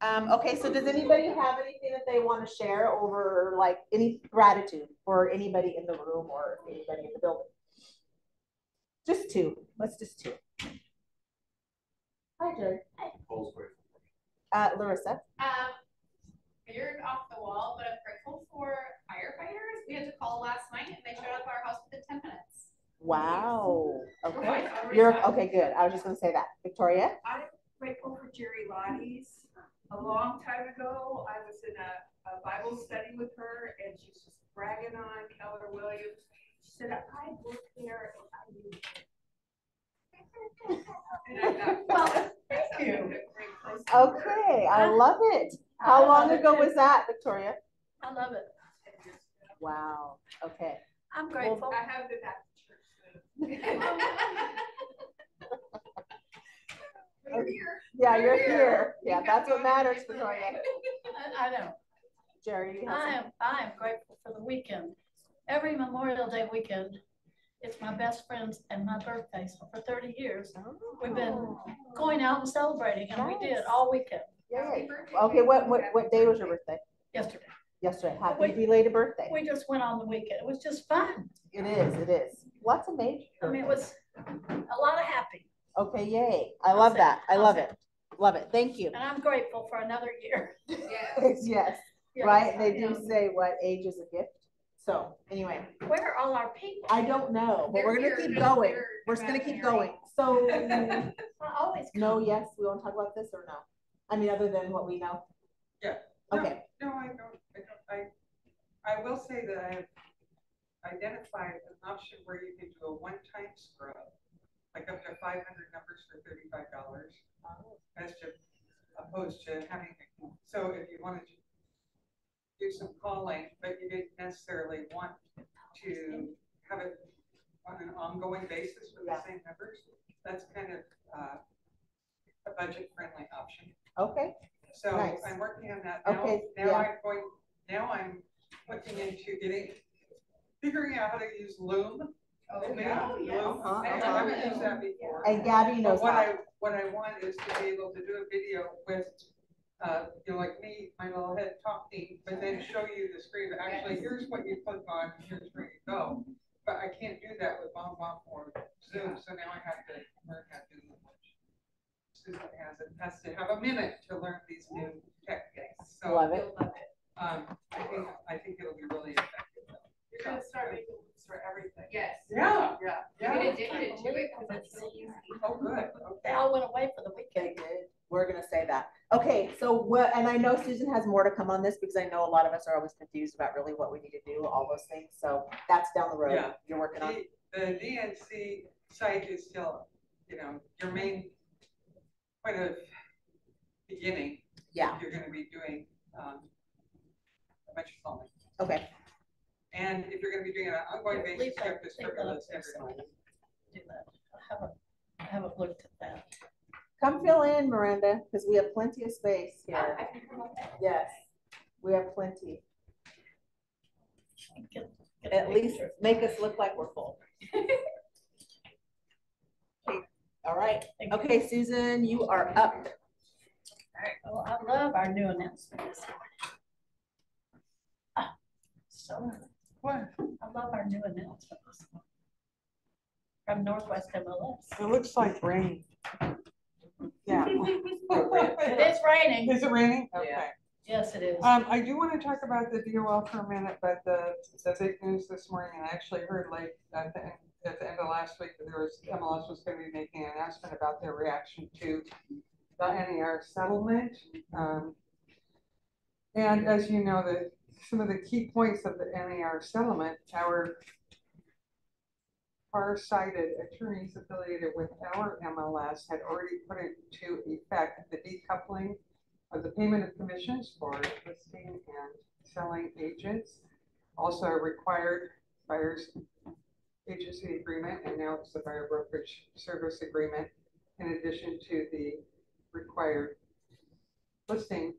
Okay, so does anybody have anything that they want to share over, like, any gratitude for anybody in the room or anybody in the building? Just two. Let's just two. Hi, Jerry. Hi. Larissa. Weird off the wall, but I'm grateful for firefighters. We had to call last night and they showed up at our house within 10 minutes. Wow. Okay. You're okay, good. I was just gonna say that. Victoria? I'm grateful for Jerry Lottie's. A long time ago, I was in a Bible study with her and she was just bragging on Keller Williams. She said, I worked there and I knew. And I thought, well, thank you. Okay, I love it. How long ago was that, Victoria? I love it. Wow. Okay. I'm grateful. Well, I have been back to church soon. You're here. Yeah, you're here. Yeah, that's what matters, Victoria. I know. Jerry, I am grateful for the weekend. Every Memorial Day weekend, it's my best friend's and my birthday. So for 30 years, we've been going out and celebrating, and we did all weekend. Yay. Okay, what day was your birthday? Yesterday. Yesterday. Happy belated birthday. We just went on the weekend. It was just fun. It is. It is. Lots of major. I mean, it was a lot of happy. Okay, yay. I love that. I love it. Love it. Thank you. And I'm grateful for another year. Yes. Yes. Right? They do say what age is a gift. So anyway. Where are all our people? I don't know, but we're going to keep going. We're just going to keep going. So always no, yes, we won't talk about this or no? I mean, other than what we know? Yeah. Okay. No, I don't. I will say that I have identified an option where you can do a one-time scrub, like up to 500 numbers for $35, as opposed to having. So if you wanted to do some calling, but you didn't necessarily want to have it on an ongoing basis with the same numbers, that's kind of a budget-friendly option. Okay. So nice. I'm working on that now. Okay. I'm looking into figuring out how to use Loom. Loom. I haven't used that before. And Gabby knows what I want is to be able to do a video with like me, my little head talking, but then show you the screen. Actually, here's what you click on, here's where you go. But I can't do that with BombBomb or Zoom, so now I have to learn how to do it. Susan has to have a minute to learn these new techniques. So love it. I think it'll be really effective. You're going to start making loops for everything. Yes. Yeah. You get addicted to it because it's so easy. Oh, good. Okay. They all went away for the weekend. We're going to say that. Okay, so and I know Susan has more to come on this because I know a lot of us are always confused about really what we need to do, all those things. So that's down the road. Yeah. You're working on. The DNC site is still, your main point of beginning. Yeah. You're going to be doing a bunch of filming. Okay. And if you're going to be doing it on an ongoing basis, you have to scribble this every month. Do that. I haven't looked at that. Come fill in, Miranda, because we have plenty of space here. Yes, we have plenty. At least make us look like we're full. Okay. All right. Okay, Susan, you are up. All right. Well, I love our new announcement this morning. So what? I love our new announcement this morning from Northwest MLS. It looks like rain. Yeah. It is raining. Is it raining? Okay. Yeah. Yes, it is. I do want to talk about the DOL for a minute, but the big news this morning, and I actually heard late at the end of last week that MLS was going to be making an announcement about their reaction to the NER settlement. And as you know, some of the key points of the NER settlement, our far-sighted attorneys affiliated with our MLS had already put into effect the decoupling of the payment of commissions for listing and selling agents, also a required buyer's agency agreement, and now it's the buyer brokerage service agreement, in addition to the required listing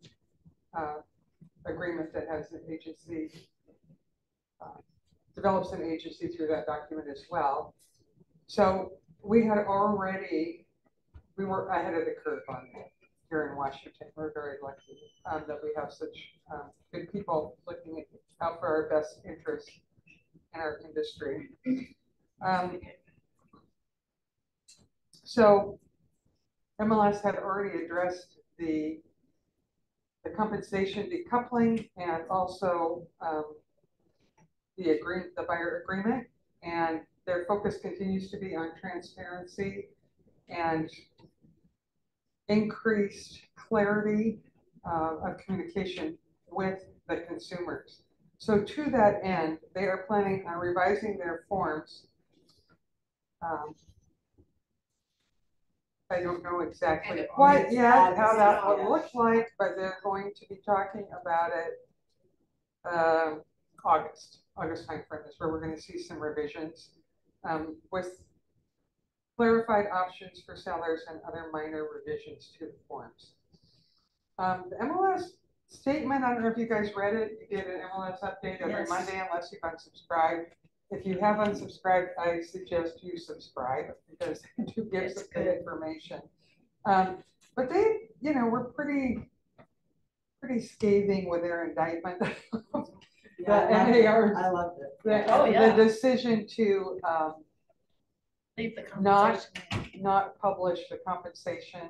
agreement that has an agency, develops an agency through that document as well. So we were ahead of the curve on that. here in Washington. We're very lucky that we have such good people looking out for our best interests in our industry. So MLS had already addressed the compensation decoupling and also the buyer agreement, and their focus continues to be on transparency and increased clarity of communication with the consumers. So to that end, they are planning on revising their forms. I don't know exactly quite yet how that will look like, but they're going to be talking about it August timeframe is where we're going to see some revisions with clarified options for sellers and other minor revisions to the forms. The MLS statement, I don't know if you guys read it. You get an MLS update every Monday unless you've unsubscribed. If you have unsubscribed, I suggest you subscribe because it do give some good information. But they, were pretty scathing with their indictment. NAR, I loved it. The decision to leave the conversation. not publish the compensation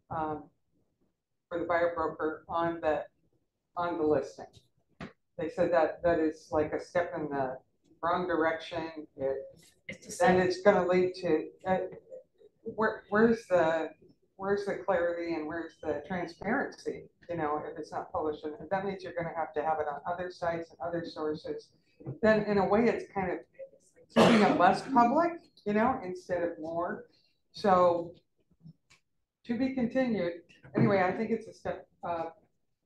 for the buyer broker on the listing. They said that is like a step in the wrong direction. It's going to lead to where's the clarity and where's the transparency? If it's not published, and that means you're going to have it on other sites and other sources. Then in a way, it's kind of keeping it less public, instead of more. So to be continued. Anyway, I think it's a step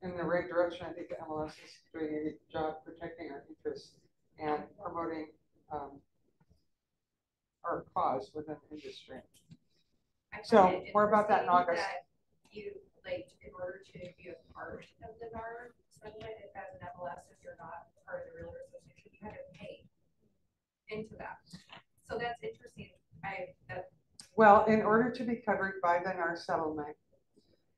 in the right direction. I think the MLS is doing a good job protecting our interests and promoting our cause within the industry. So more about that in August. That you, in order to be a part of the NAR settlement, as an MLS, if you're not part of the Realtor Association, you have to pay into that. So that's interesting. Well, in order to be covered by the NAR settlement,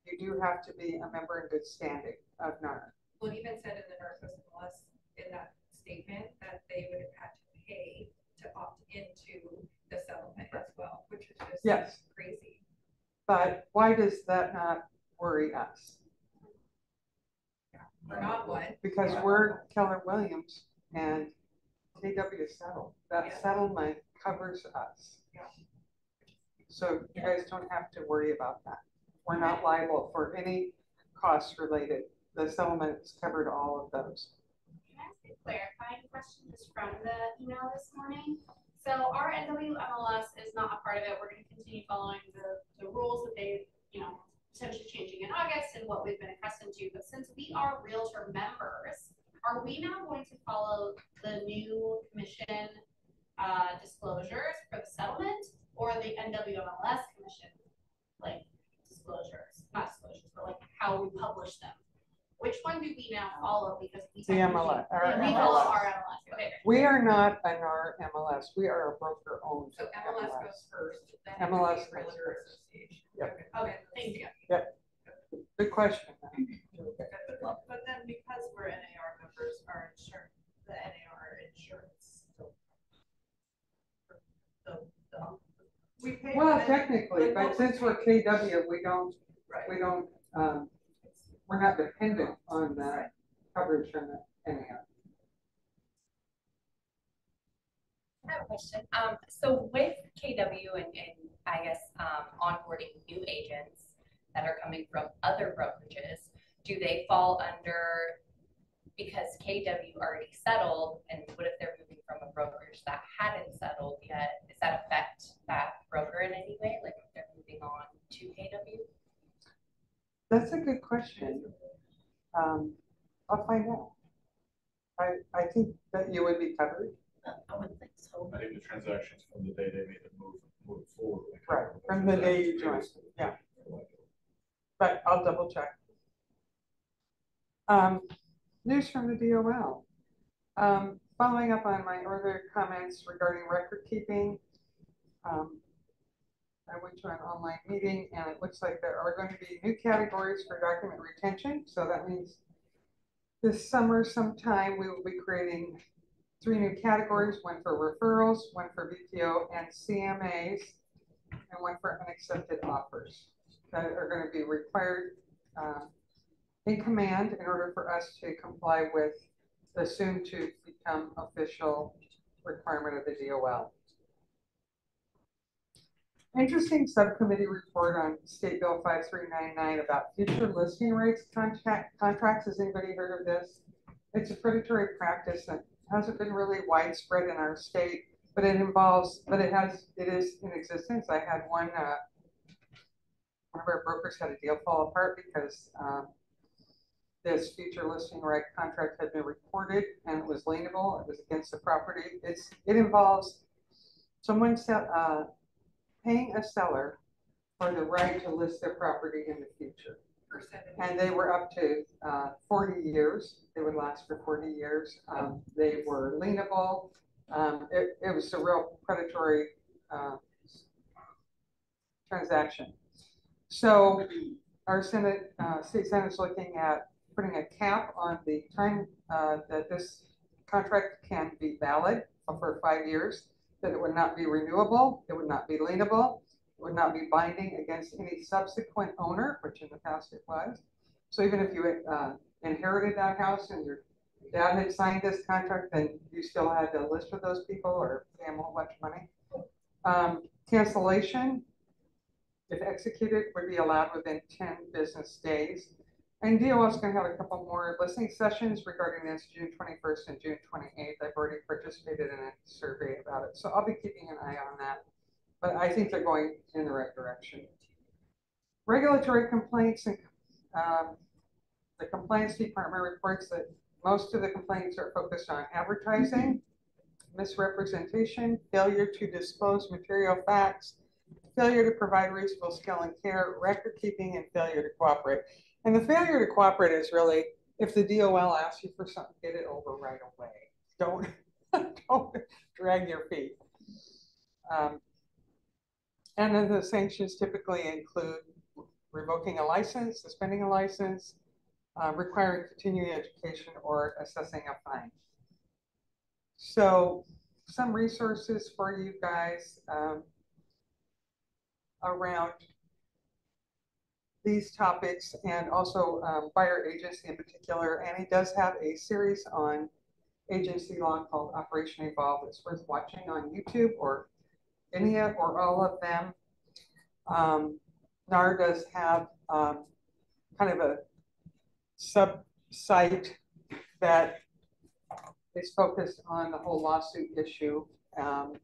you do have to be a member in good standing of NAR. Well, it even said in the Northwest MLS in that statement that they would have had to pay to opt into the settlement as well, which is just crazy. But why does that not worry us? We're not one. Because we're Keller Williams and KW settled. That settlement covers us. So you guys don't have to worry about that. We're not liable for any costs related. The settlement's covered all of those. Can I ask a clarifying question just from the email this morning? So our NWMLS is not a part of it. We're going to continue following the rules that they, potentially changing in August and what we've been accustomed to. But since we are Realtor members, are we now going to follow the new commission disclosures for the settlement, or the NWMLS commission disclosures? Not disclosures, but how we publish them. Which one do we now follow? Because we MLS. We follow our MLS. Okay. We are not an our MLS. We are a broker owned. So MLS goes first. Then MLS goes Realtor first. Association. Yep. Okay. Thank you. Yep. Good question. But then because we're NAR members, our insurance, the NAR insurance. We pay. Well, technically, but since we're KW, we don't. We're not dependent on the coverage from the NAR. I have a question. So with KW and I guess onboarding new agents that are coming from other brokerages, do they fall under, because KW already settled, and what if they're moving from a brokerage that hadn't settled yet? Does that affect that broker in any way? Like if they're moving on to KW? That's a good question. I'll find out. I think that you would be covered. I wouldn't think so. I think the transactions from the day they made the move forward. Right, from the day you joined. Yeah. But I'll double check. News from the DOL. Following up on my earlier comments regarding record keeping, I went to an online meeting and it looks like there are going to be new categories for document retention. So that means this summer sometime we will be creating 3 new categories, one for referrals, one for BPO and CMAs, and one for unaccepted offers that are going to be required in command in order for us to comply with the soon to become official requirement of the DOL. Interesting subcommittee report on State Bill 5399 about future listing rates contracts. Has anybody heard of this? It's a predatory practice that hasn't been really widespread in our state, but it is in existence. I had one of our brokers had a deal fall apart because this future listing right contract had been reported and it was lienable. It was against the property. It involves someone paying a seller for the right to list their property in the future. And they were up to 40 years. They would last for 40 years. They were lienable. It was a real predatory transaction. So our state Senate is looking at putting a cap on the time that this contract can be valid for 5 years, that it would not be renewable, it would not be lienable, it would not be binding against any subsequent owner, which in the past it was. So even if you inherited that house and your dad had signed this contract, then you still had to list with those people or pay them a whole bunch of money. Cancellation, if executed, would be allowed within 10 business days. And DOL is going to have a couple more listening sessions regarding this June 21st and June 28th. I've already participated in a survey about it, so I'll be keeping an eye on that. But I think they're going in the right direction. Regulatory complaints, and the compliance department reports that most of the complaints are focused on advertising, misrepresentation, failure to disclose material facts, failure to provide reasonable skill and care, record keeping, and failure to cooperate. And the failure to cooperate is really, if the DOL asks you for something, get it over right away. Don't drag your feet. And then the sanctions typically include revoking a license, suspending a license, requiring continuing education, or assessing a fine. So some resources for you guys around these topics, and also buyer agency in particular. Annie does have a series on agency law called Operation Evolve. It's worth watching on YouTube or any of or all of them. NAR does have kind of a sub-site that is focused on the whole lawsuit issue. And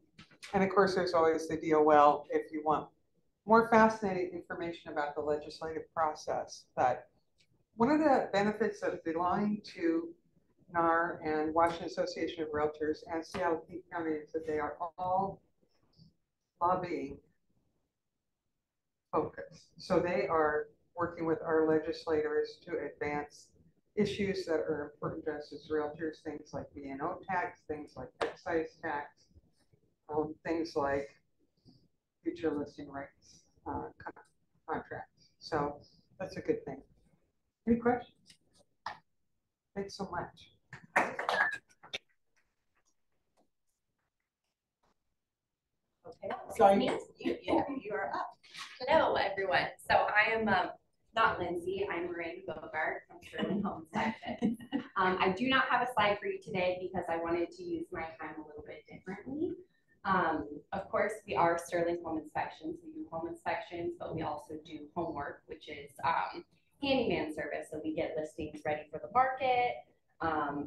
of course, there's always the DOL if you want more fascinating information about the legislative process. But one of the benefits of belonging to NAR and Washington Association of Realtors and Seattle County is that they are all lobbying focused. So they are working with our legislators to advance issues that are important to us as realtors, things like B&O tax, things like excise tax, things like future listing rights contracts. So that's a good thing. Any questions? Thanks so much. Okay. So you are up. Hello, everyone. So I am not Lindsay. I'm Miranda Bogart from Sterling Home Inspection. I do not have a slide for you today because I wanted to use my time a little bit differently. Of course, we are Sterling Home Inspections. We do home inspections, but we also do homework, which is handyman service. So we get listings ready for the market.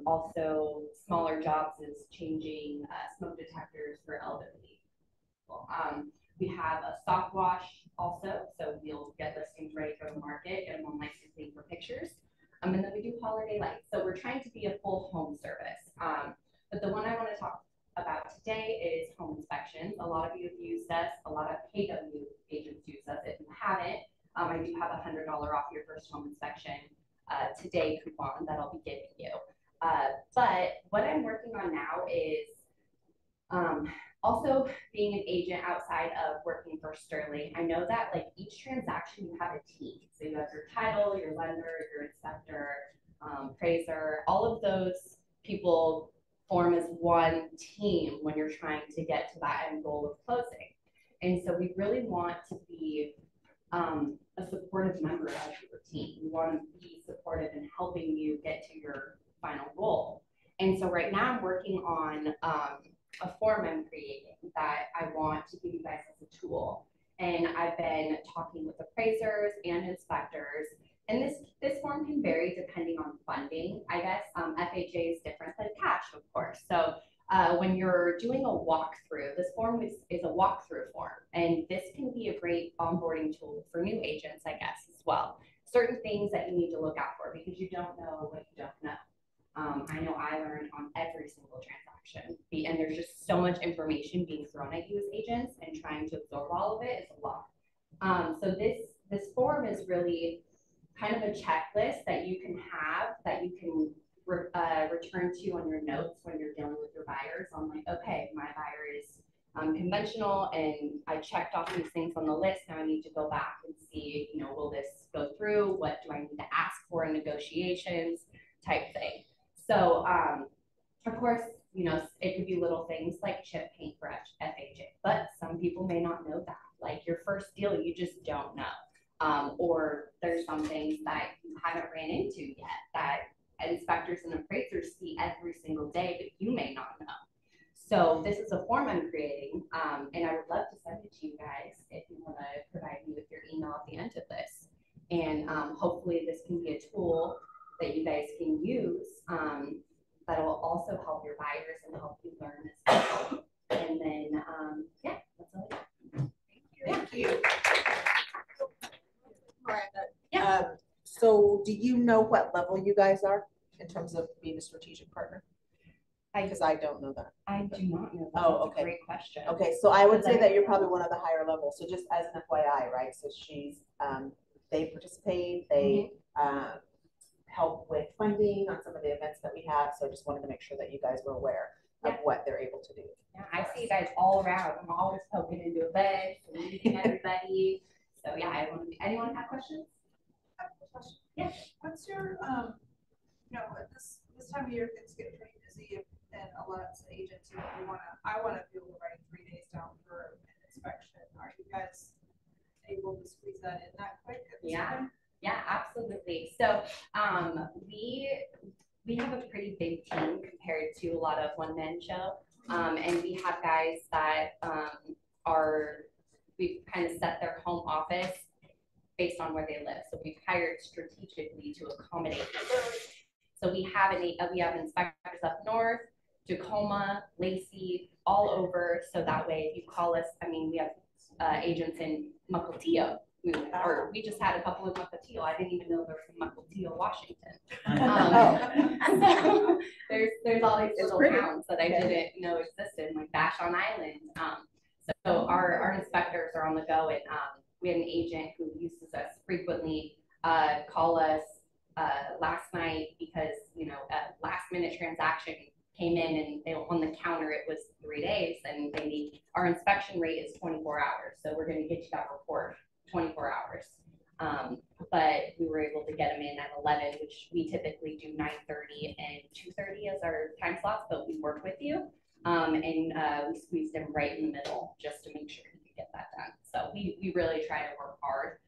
Also, smaller jobs is changing smoke detectors for elderly people. We have a soft wash also, so we'll get listings ready for the market, get them on licensing for pictures. And then we do holiday lights. So we're trying to be a full home service. But the one I want to talk about today is home inspections. A lot of you have used us. A lot of KW agents use us. If you haven't, I do have a $100 off your first home inspection today coupon that I'll be giving you. But what I'm working on now is Also, being an agent outside of working for Sterling, I know that like each transaction you have a team. So you have your title, your lender, your inspector, appraiser, all of those people form as one team when you're trying to get to that end goal of closing. And so we really want to be a supportive member of your team. We want to be supportive in helping you get to your final goal. And so right now I'm working on a form I'm creating that I want to give you guys as a tool. And I've been talking with appraisers and inspectors. And this form can vary depending on funding. I guess FHA is different than cash, of course. So when you're doing a walkthrough, this form is a walkthrough form. And this can be a great onboarding tool for new agents, I guess, as well. Certain things that you need to look out for because you don't know what you don't know. I know I learned on every single transaction, and there's just so much information being thrown at you as agents, and trying to absorb all of it is a lot. So this form is really kind of a checklist that you can have, that you can return to on your notes when you're dealing with your buyers on like, okay, my buyer is conventional and I checked off these things on the list. Now I need to go back and see, you know, will this go through? What do I need to ask for in negotiations type thing? So, of course, you know, it could be little things like chip paint for FHA, but some people may not know that. Like your first deal, you just don't know. Or there's some things that you haven't ran into yet that inspectors and appraisers see every single day, but you may not know. So this is a form I'm creating, and I would love to send it to you guys if you want to provide me with your email at the end of this. And hopefully this can be a tool that you guys can use that will also help your buyers and help you learn as well. And then, yeah, that's all I got. Thank you. Yeah. So do you know what level you guys are in terms of being a strategic partner? Because I don't know that. I do not know that. Oh, That's a great question. Okay, so I would say that you're probably one of the higher levels. So just as an FYI, right? So she's, they participate, they help with funding on some of the events that we have. So I just wanted to make sure that you guys were aware of what they're able to do. Yeah, I see you guys all around. I'm always poking into a bed, meeting everybody. So yeah, anyone have questions? I have a question. Yeah. What's your, you know, at this time of year, things get pretty busy, and a lot of agents, you know, I wanna be able to write 3 days down for an inspection. Are you guys able to squeeze that in that quick at this point? Yeah, absolutely. So we have a pretty big team compared to a lot of one-man show. And we have guys that we've kind of set their home office based on where they live. So we've hired strategically to accommodate them. So we have inspectors up north, Tacoma, Lacey, all over. So that way, if you call us, I mean, we have agents in Mukilteo. We just had a couple of Mukilteo. I didn't even know there was a Mukilteo, Washington. So there's all these little towns that I didn't know existed, like Vashon Island. So our inspectors are on the go, and we had an agent who uses us frequently call us last night because, you know, a last minute transaction came in and on the counter it was 3 days, and they need, our inspection rate is 24 hours. So we're going to get you that report 24 hours. But we were able to get them in at 11, which we typically do 9:30 and 2:30 as our time slots, but we work with you. And we squeezed them right in the middle just to make sure you could get that done. So we really try to work hard.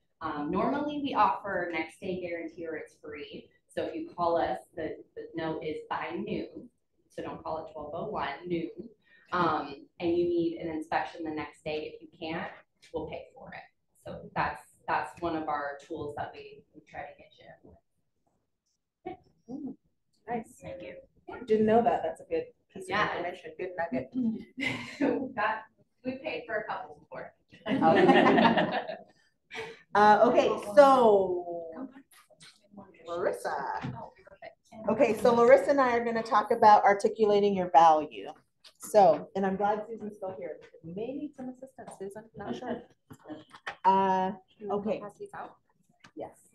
Normally we offer next day guarantee or it's free. So if you call us, the note is by noon. So don't call it 12:01, noon. And you need an inspection the next day. If you can't, we'll pay for it. So that's one of our tools that we try to get you. Nice. Thank you. Didn't know that. That's a good piece of information. Good nugget. We paid for a couple before. Okay, so Larissa. Okay, so Larissa and I are going to talk about articulating your value. So, and I'm glad Susan's still here. We may need some assistance, Susan. Not sure. Okay. Yes.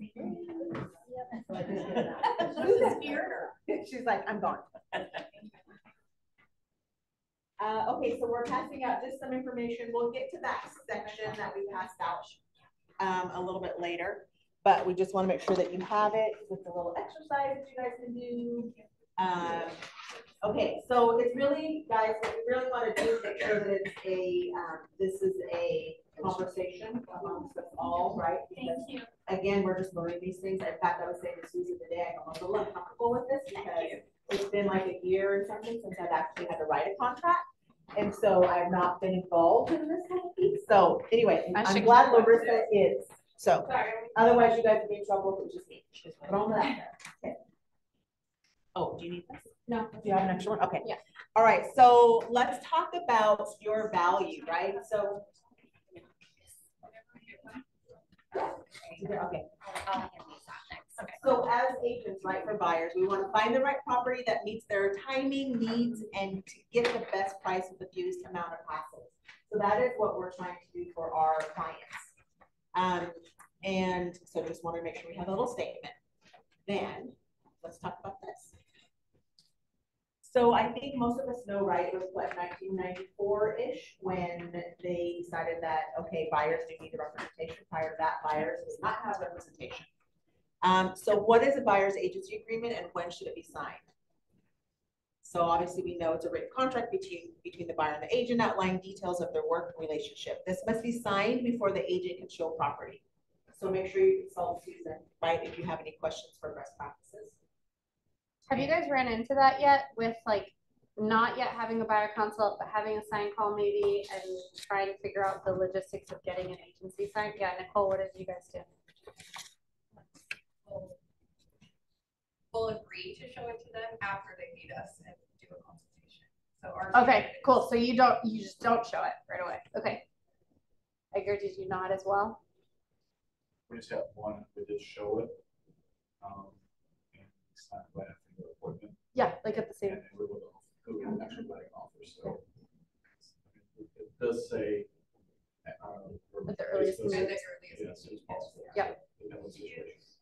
Susan's here. She's like, I'm gone. Okay, so we're passing out just some information. We'll get to that section that we passed out a little bit later, but we just want to make sure that you have it with the little exercise that you guys can do. Okay, so it's really, guys, what we really want to do is make sure that it's this is a conversation amongst us all, right? Because, Thank you. again, we're just learning these things. In fact, I was saying to Susan today, I'm a little uncomfortable with this because it's been like a year or something since I've actually had to write a contract. And so I've not been involved in this kind of piece. So anyway, I'm glad Larissa is. So otherwise you guys would be in trouble if it was just me. Just throw that there. Okay. Oh, do you need this? No. Do you have an extra one? Okay. Yeah. All right. So let's talk about your value, right? So. Okay. So as agents, right, for buyers, we want to find the right property that meets their timing, needs, and to get the best price with the fewest amount of hassles. So that is what we're trying to do for our clients. And so just want to make sure we have a little statement. Then let's talk about this. So I think most of us know, right, it was what, 1994-ish when they decided that, okay, buyers do need a representation. Prior to that, buyers does not have representation. So what is a buyer's agency agreement and when should it be signed? So obviously we know it's a written contract between the buyer and the agent outlining details of their work relationship. This must be signed before the agent can show property. So make sure you consult Susan, right, if you have any questions for best practices. Have you guys ran into that yet with like not yet having a buyer consult, but having a sign call maybe and trying to figure out the logistics of getting an agency signed? Yeah, Nicole, what did you guys do? We'll agree to show it to them after they meet us and do a consultation. So our Okay, cool. So you just don't show it right away. Okay. Edgar, did you not as well? We just have one, we did show it. And it's not right after the appointment. Yeah, like at the same. And we would actually write an offer, so. It does say. At the earliest convenience. Yeah, as soon as possible. Yeah.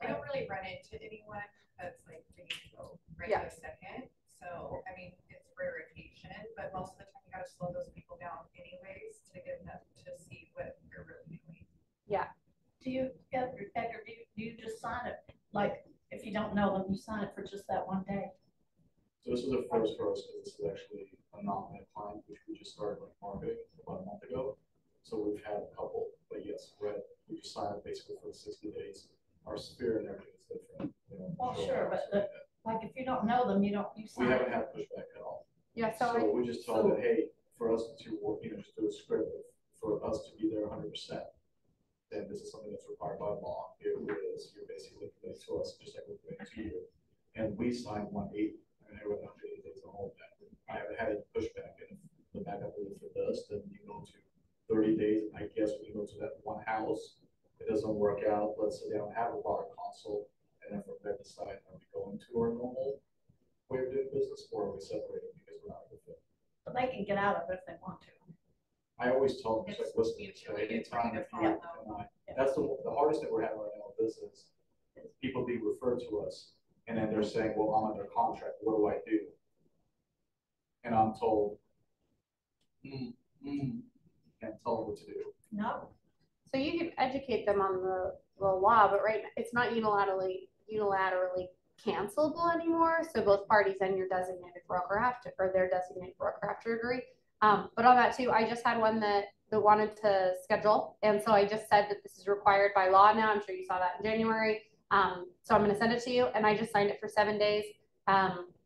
I don't really run into anyone that's like ready to go right this second. So, I mean, it's rare occasion, but most of the time you gotta slow those people down anyways to get them to see what you're really doing. Yeah. Do you, Edgar, do you just sign it? Like, if you don't know them, you sign it for just that one day? So this is a first for us because this is actually a nominate client, which we just started like marketing about a month ago. So we've had a couple, but yes, we just signed it basically for 60 days. Our spirit and everything is different. Well, sure, but like if you don't know them, you sign. We haven't had pushback at all. Yeah, so we just told them, hey, for us to work, just do a script for us to be there 100%. Then this is something that's required by law. Here it is. You're basically committing to us just like we're committing to you. And we signed 180. I mean, I went 180 days to hold that. I haven't had a pushback. And if the backup really for this, then you go to 30 days. I guess we go to that one house. It doesn't work out. Let's say they don't have a buyer consult. And then from there decide, are we going to our normal way of doing business or are we separating because we're not a good fit? But they can get out of it if they want to. I always tell them, like, listen, anytime if you that's the hardest thing we're having right now in business. People being referred to us, and then they're saying, well, I'm under contract. What do I do? And I'm told, can't tell them what to do. No. So you can educate them on the law, but right, it's not unilaterally cancelable anymore. So both parties and your designated broker have to, or their designated broker have to agree. But on that too, I just had one that wanted to schedule. And so I just said that this is required by law now. I'm sure you saw that in January. So I'm going to send it to you and I just signed it for 7 days.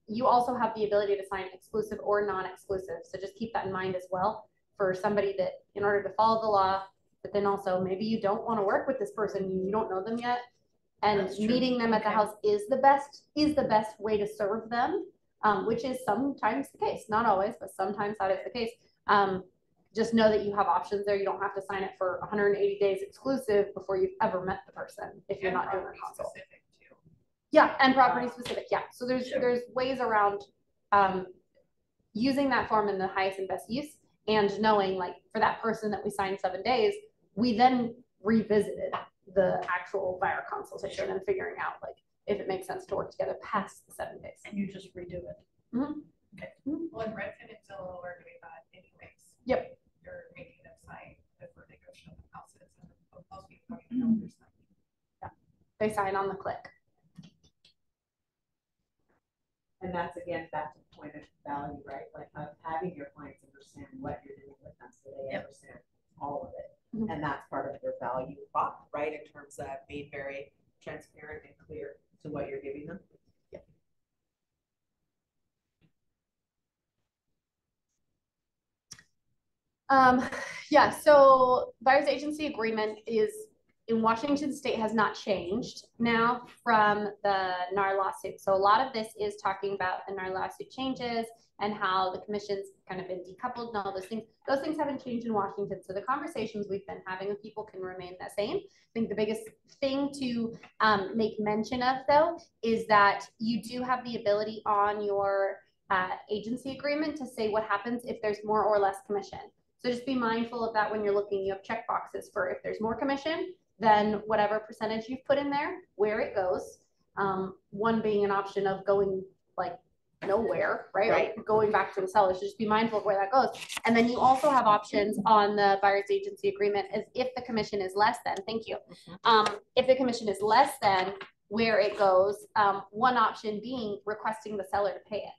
You also have the ability to sign exclusive or non-exclusive. So just keep that in mind as well for somebody that in order to follow the law, but then also maybe you don't want to work with this person, you don't know them yet. And meeting them at the house is the best way to serve them, which is sometimes the case, not always, but sometimes that is the case. Just know that you have options there. You don't have to sign it for 180 days exclusive before you've ever met the person if you're not doing a consult. Yeah, and property specific. Yeah, so there's ways around using that form in the highest and best use, and knowing like for that person that we signed 7 days, we then revisited the actual buyer consultation and figuring out like if it makes sense to work together past the 7 days. And you just redo it. Mm-hmm. Well, in Redfin and Zillow are doing that anyways. Yep. You're making a site before they go show the houses, and most people don't even know there's something. They sign on the click. And that's again, back to the point of value, right? Like having your clients understand what you're doing with them so they understand all of it. And that's part of their value prop, right? In terms of being very transparent and clear to what you're giving them. Yeah, so buyer's agency agreement is in Washington state has not changed now from the NAR lawsuit. So a lot of this is talking about the NAR lawsuit changes and how the commission's kind of been decoupled and all those things. Those things haven't changed in Washington. So the conversations we've been having with people can remain the same. I think the biggest thing to make mention of though is that you do have the ability on your agency agreement to say what happens if there's more or less commission. So just be mindful of that when you're looking. You have check boxes for if there's more commission, then whatever percentage you've put in there, where it goes. One being an option of going like nowhere, right? Or going back to the seller. So just be mindful of where that goes. And then you also have options on the buyer's agency agreement as if the commission is less than, thank you. If the commission is less than where it goes, one option being requesting the seller to pay it.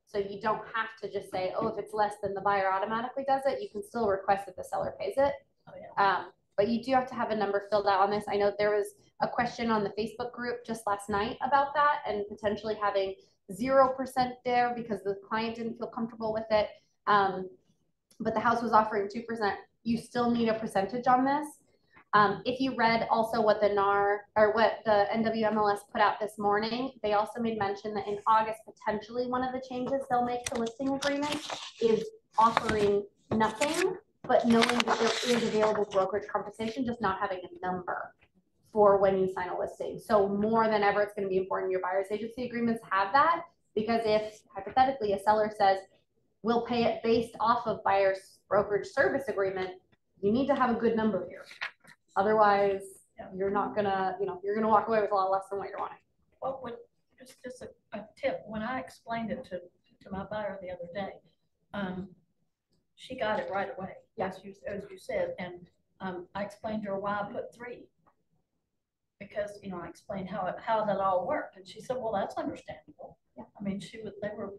So you don't have to just say, oh, if it's less than the buyer automatically does it, you can still request that the seller pays it. Oh, yeah. But you do have to have a number filled out on this. I know there was a question on the Facebook group just last night about that and potentially having 0% there because the client didn't feel comfortable with it. But the house was offering 2%. You still need a percentage on this. If you read also what the NAR or what the NWMLS put out this morning, they also made mention that in August, potentially one of the changes they'll make to listing agreements is offering nothing, but knowing that there is available brokerage compensation, just not having a number for when you sign a listing. So more than ever, it's going to be important your buyer's agency agreements have that, because if hypothetically a seller says, we'll pay it based off of buyer's brokerage service agreement, you need to have a good number here. Otherwise, you're not gonna, you're gonna walk away with a lot less than what you're wanting. Well, just a tip. When I explained it to my buyer the other day, she got it right away. Yes, as you said, and I explained to her why I put 3, because I explained how that all worked, and she said, "Well, that's understandable." Yeah. I mean, they were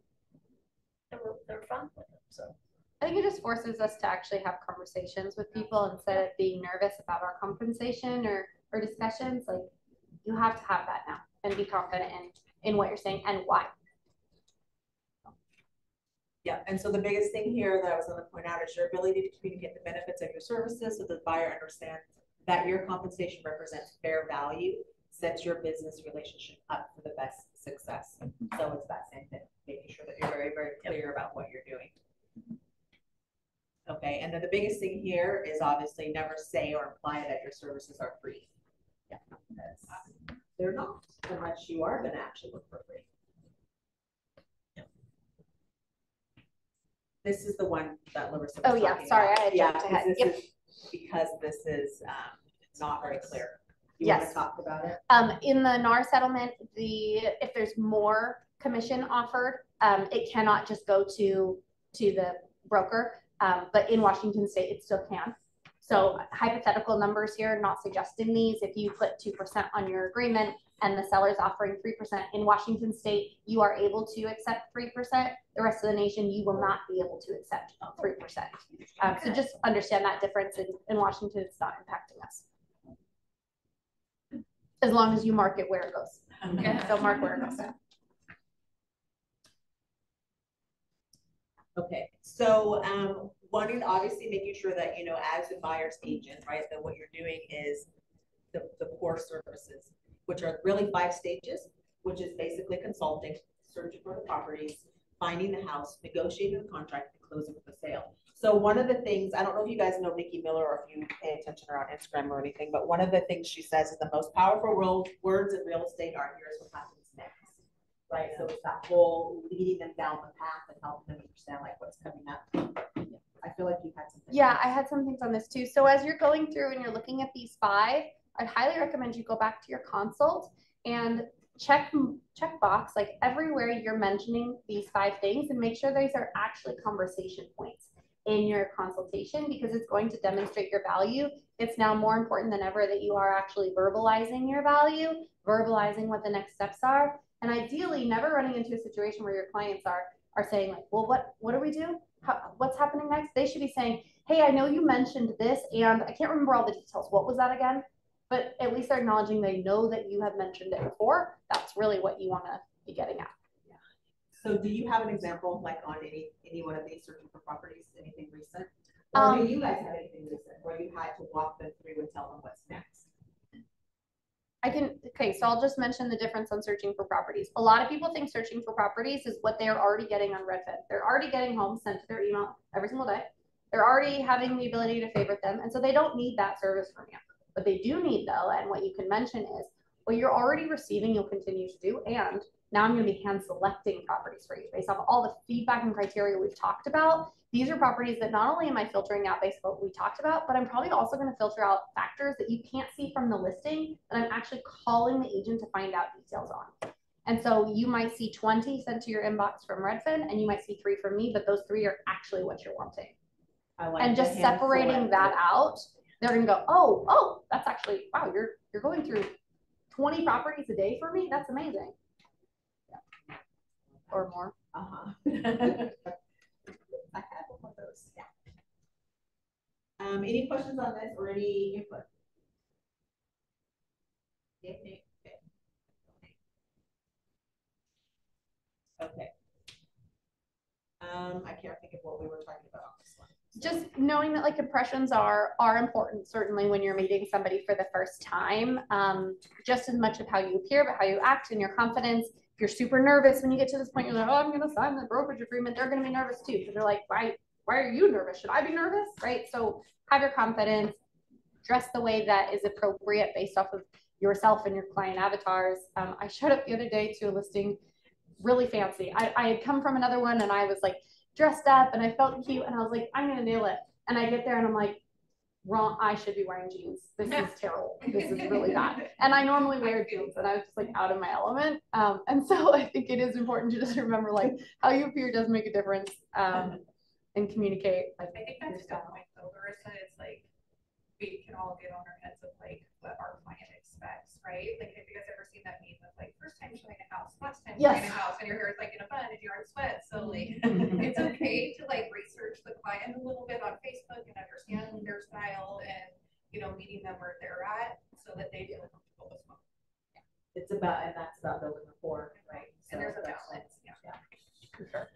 fine with it. So. I think it just forces us to actually have conversations with people instead of being nervous about our compensation or discussions. Like, you have to have that now and be confident in what you're saying and why. Yeah, and so the biggest thing here that I was going to point out is your ability to communicate the benefits of your services so the buyer understands that your compensation represents fair value, sets your business relationship up for the best success. So it's that same thing, making sure that you're very, very clear about what you're doing. Okay, and then the biggest thing here is obviously never say or imply that your services are free. Yeah, because they're not, unless you are going to actually look for free. Yeah. This is the one that Larissa was talking sorry, about. I had jumped ahead. Because this is not very clear. You Yes. want to talk about it? In the NAR settlement, if there's more commission offered, it cannot just go to the broker. But in Washington state, it still can. So hypothetical numbers here, not suggesting these. If you put 2% on your agreement and the seller's offering 3% in Washington state, you are able to accept 3%. The rest of the nation, you will not be able to accept 3%. So just understand that difference in Washington, it's not impacting us. As long as you mark it where it goes. Okay. So mark where it goes. Okay, so wanting obviously making sure that as a buyer's agent, right, that what you're doing is the core services, which are really 5 stages, which is basically consulting, searching for the properties, finding the house, negotiating the contract, and closing with the sale. So one of the things, I don't know if you guys know Nikki Miller or if you pay attention to her on Instagram or anything, but one of the things she says is the most powerful words in real estate are here's what happens next. Right, so it's that whole leading them down the path and helping them understand like what's coming up. I feel like you had something. Yeah, I had some things on this too. So as you're going through and you're looking at these 5, I'd highly recommend you go back to your consult and check box like everywhere you're mentioning these 5 things and make sure these are actually conversation points in your consultation, because it's going to demonstrate your value. It's now more important than ever that you are actually verbalizing your value, verbalizing what the next steps are, and ideally never running into a situation where your clients are saying like, well, what do we do? What's happening next? They should be saying, hey, I know you mentioned this and I can't remember all the details. What was that again? But at least they're acknowledging they know that you have mentioned it before. That's really what you want to be getting at. Yeah. So do you have an example like on any one of these searching for properties, anything recent? Or do you guys have anything recent where you had to walk them through and tell them what's next? Okay, so I'll just mention the difference on searching for properties. A lot of people think searching for properties is what they're already getting on Redfin. They're already getting homes sent to their email every single day. They're already having the ability to favorite them. And so they don't need that service from you. What they do need though, and what you can mention is what you're already receiving, you'll continue to do. And now I'm going to be hand selecting properties for you based off all the feedback and criteria we've talked about. These are properties that not only am I filtering out based on what we talked about, but I'm probably also going to filter out factors that you can't see from the listing that I'm actually calling the agent to find out details on. And so you might see 20 sent to your inbox from Redfin, and you might see 3 from me, but those 3 are actually what you're wanting. And just separating that out, they're going to go, oh, that's actually, wow, you're going through 20 properties a day for me? That's amazing. Yeah. Or more. Uh-huh. I have one of those. Yeah. Any questions on this or any input? Okay. I can't think of what we were talking about on this one. Just knowing that like impressions are important, certainly when you're meeting somebody for the first time, just as much of how you appear, but how you act and your confidence. If you're super nervous when you get to this point, you're like, oh, I'm going to sign the brokerage agreement. They're going to be nervous too. Because they're like, why are you nervous? Should I be nervous? Right. So have your confidence, dress the way that is appropriate based off of yourself and your client avatars. I showed up the other day to a listing really fancy. I had come from another one and I was like dressed up and I felt cute and I was like, I'm going to nail it. And I get there and I'm like, wrong, I should be wearing jeans. This is terrible. This is really bad. And I normally wear jeans and I was just like out of my element. And so I think it is important to just remember like how you appear does make a difference, and communicate. Like, I think that's a good point though, Larissa. It's like we can all get on our heads of like what our client expects, right? Like, have you guys ever seen that meme of like first time showing a house, last time showing a house, and your hair is like in a bun and you're in sweat? So like, it's okay to like research the client a little bit on Facebook and understand their style and, you know, meeting them where they're at so that they feel comfortable as well. It's about, and that's about building rapport, right? So and there's a balance. Yeah, for sure.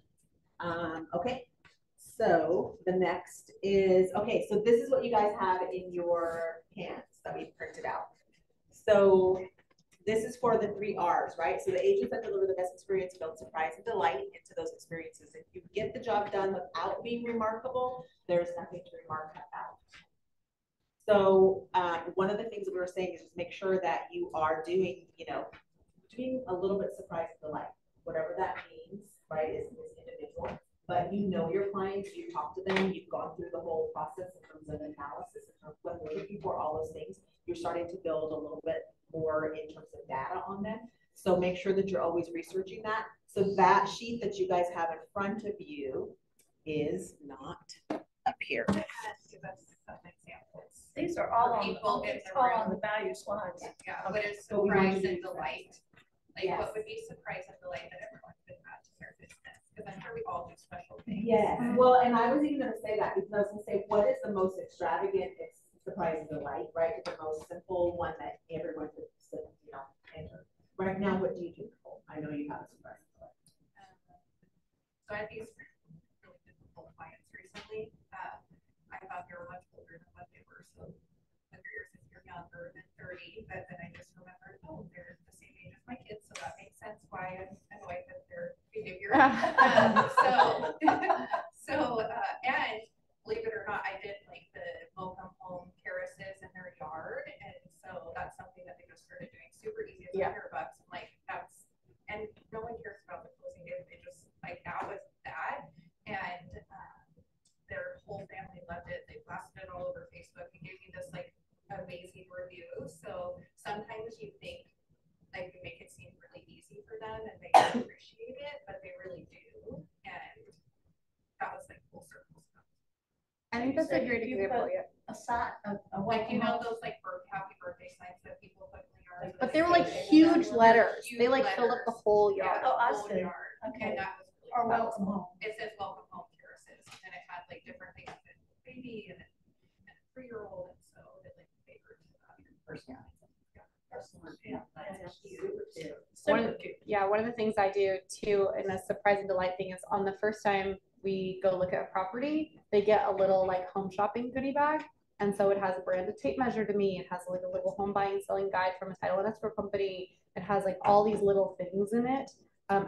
Okay. So the next is, okay, so this is what you guys have in your hands that we printed out. So this is for the 3 R's, right? So the agents that deliver the best experience build surprise and delight into those experiences. If you get the job done without being remarkable, there's nothing to remark about. So one of the things that we were saying is just make sure that you are doing, you know, doing a little bit surprise and delight, whatever that means, right, is individual. But you know your clients, you talk to them, you've gone through the whole process in terms of analysis, in terms of what they're looking for, all those things. You're starting to build a little bit more in terms of data on them. So make sure that you're always researching that. So that sheet that you guys have in front of you is not up here. Give us some examples. These are all on, people in the all room. on the value slides. Yeah, Okay. what is surprise and delight? Like, yes. What would be surprise and delight that everyone could add to their business? Because I'm sure we all do special things. Yes. Well, and I was even going to say that because I was going to say, what is the most extravagant surprise and delight, right? The most simple one that everyone could, you know, enter. Right now, what do you do, Nicole? I know you have a surprise and delight. So I had these really difficult clients recently. I thought they were much older than what they were. So whether you're younger than 30, but then I just remembered, oh, they're the same age as my kids, so that makes sense why I'm annoyed with their behavior. And believe it or not, I did like the welcome home terraces in their yard, and so that's something that they just started doing super easy as $100. And like that's, and no one cares about the closing date. They just like that was that, and their whole family loved it. They blasted it all over Facebook and gave me this like amazing review. So sometimes you think like you make it seem really think that's a said great you example, put yeah. A sign, a Like, you welcome know, home. those like happy birthday signs that people put in the yard. But they were like huge letters. They Huge like filled up the letters. whole Yeah, yard. the Oh, I whole see. yard. Okay. And that was really Or cool. welcome home. It says welcome home terraces, and it had like different things, and baby and a 3-year-old, and so it like favored personality. Yeah. That's cute. One of the things I do too, and a surprise and delight thing, is on the first time we go look at a property, they get a little like home shopping goodie bag. And so it has a branded tape measure to me. It has like a little home buying and selling guide from a title and escrow company. It has like all these little things in it.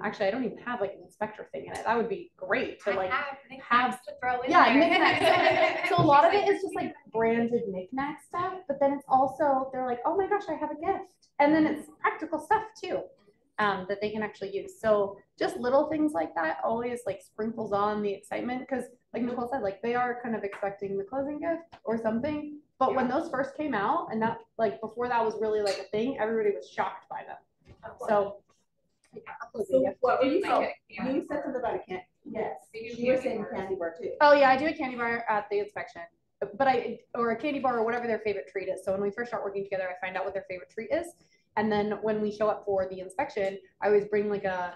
Actually, I don't even have like an inspector thing in it. That would be great to like have to throw in yeah, there. knickknacks. So a lot of it is just like branded knickknack stuff, but then it's also, they're like, oh my gosh, I have a gift. And then it's practical stuff too, that they can actually use. So just little things like that always like sprinkles on the excitement, because like Nicole said, like they are kind of expecting the closing gift or something. But when those first came out, and that like before that was really like a thing, everybody was shocked by them. So what were you Like saying? a You candy said bar. something about a candy. Yes, They do you were candy saying bars. candy bar too. oh yeah, I do a candy bar at the inspection, but or a candy bar or whatever their favorite treat is. So when we first start working together, I find out what their favorite treat is. And then when we show up for the inspection, I always bring like a,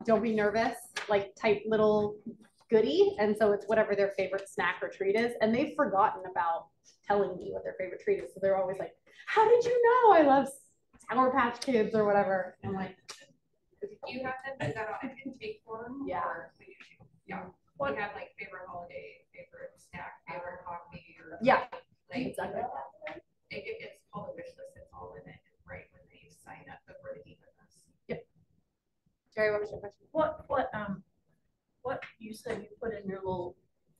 don't be nervous, like type little goodie. And so it's whatever their favorite snack or treat is. And they've forgotten about telling me what their favorite treat is. So they're always like, how did you know I love Sour Patch Kids or whatever? I'm like, Do you have them do that on an intake form? Yeah. Or we do too? Yeah. We have like favorite holiday, favorite snack, favorite coffee, or. yeah, Like, exactly. it's called a wish list, it's all in it, right, when they sign up before they meet with us. Jerry, what was your question? What you said you put in your little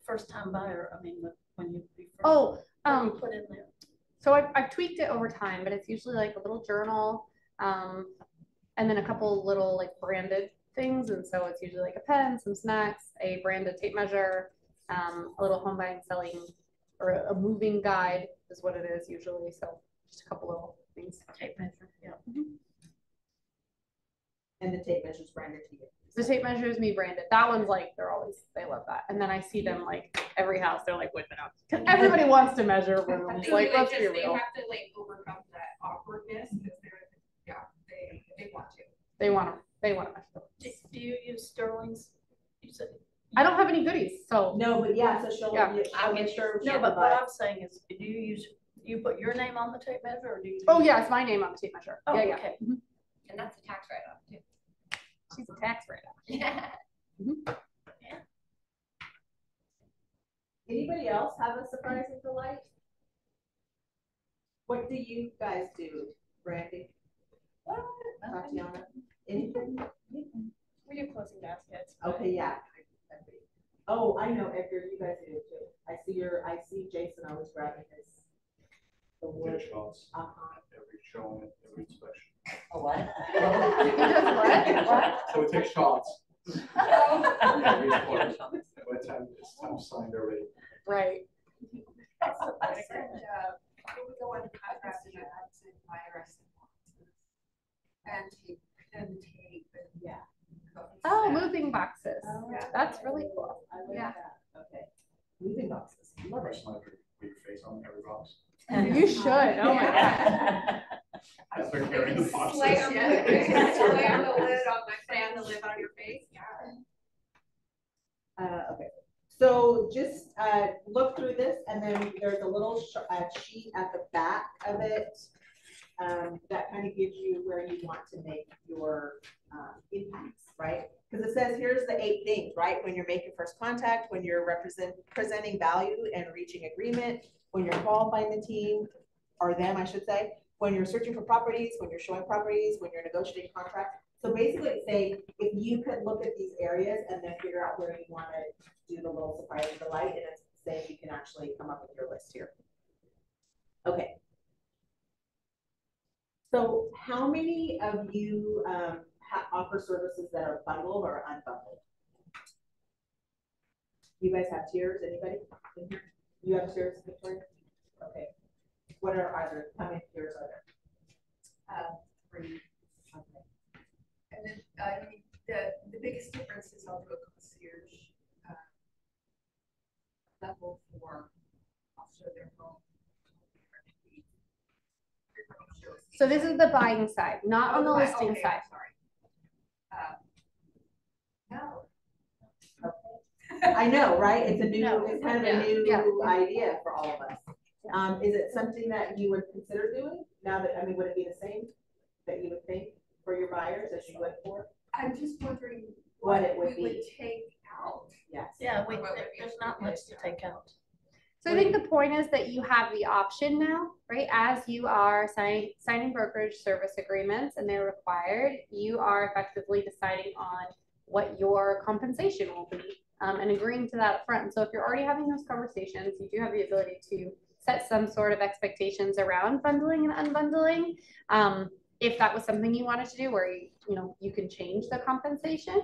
first time buyer, I mean, when you. Oh, What do you put in there? so I've tweaked it over time, but it's usually like a little journal, and then a couple little like branded things. And so it's usually like a pen, some snacks, a branded tape measure, a little home buying selling, or a moving guide is what it is usually. So just a couple little things. Tape measure, yeah. And the tape measure's branded to you. The tape measure is me branded. That one's like, they love that. And then I see them like every house, they're like whipping out. Because everybody wants to measure rooms. They Like, do, let's they be just, they real. have to like overcome that awkwardness, because they want to. They want to measure. Do you use Sterling's? You said. I don't have any goodies, so No, but yeah, so she'll Yeah. make sure. No, but what I'm saying is, do you put your name on the tape measure, or do you? oh yeah, it's my name on the tape measure. Oh, Yeah, yeah. okay. And that's a tax write-off too. She's a tax write-off. Yeah. Anybody else have a surprise and delight? What do you guys do, Brandy? Tatiana? Anything? We do closing baskets. Okay, yeah. Oh, I know, Edgar, you guys do it too. I see Jason always grabbing his. The wood. Take shots, Uh-huh. every showing, every inspection. A what? He does what? So we take shots. Every quarter. By the time it's time to sign, they're ready. Right. I said, we go on contract and I'd say IRS and tape and tape and Yeah. Oh, moving boxes. Yeah. That's really cool. I like Yeah. that. Okay. Moving boxes. Love it. Personally, put your face on every box. You should. Oh my gosh. As they're carrying the boxes. Slam the lid on the lid on your face, yeah. Okay. So just look through this, and then there's a little sheet at the back of it that kind of gives you where you want to make your impacts, right? Because it says here's the 8 things, right? When you're making first contact, when you're presenting value and reaching agreement, when you're qualifying the team, or them, I should say, when you're searching for properties, when you're showing properties, when you're negotiating contracts. So basically it's saying, if you could look at these areas and then figure out where you want to do the little surprise and delight, and it's saying you can actually come up with your list here. Okay. So how many of you offer services that are bundled or unbundled? You guys have tiers, anybody in here? You have tiers, Victoria? Okay. What are other, how many tiers are there? 3. Okay. And then biggest difference is I'll do a concierge level for So this is the buying side, not on the Okay, listing okay, side. Sorry. No. I know, right? It's a new, No. it's kind of Yeah, a new yeah. idea for all of us. Is it something that you would consider doing now that, I mean, would it be the same that you would think for your buyers as you would for? I'm just wondering What what it would we would be. take out. Yes. Yeah, Or what would be there's not much to take out. So I think the point is that you have the option now, right? As you are signing brokerage service agreements and they're required, you are effectively deciding on what your compensation will be and agreeing to that up front. And so if you're already having those conversations, you do have the ability to set some sort of expectations around bundling and unbundling. If that was something you wanted to do where you can change the compensation.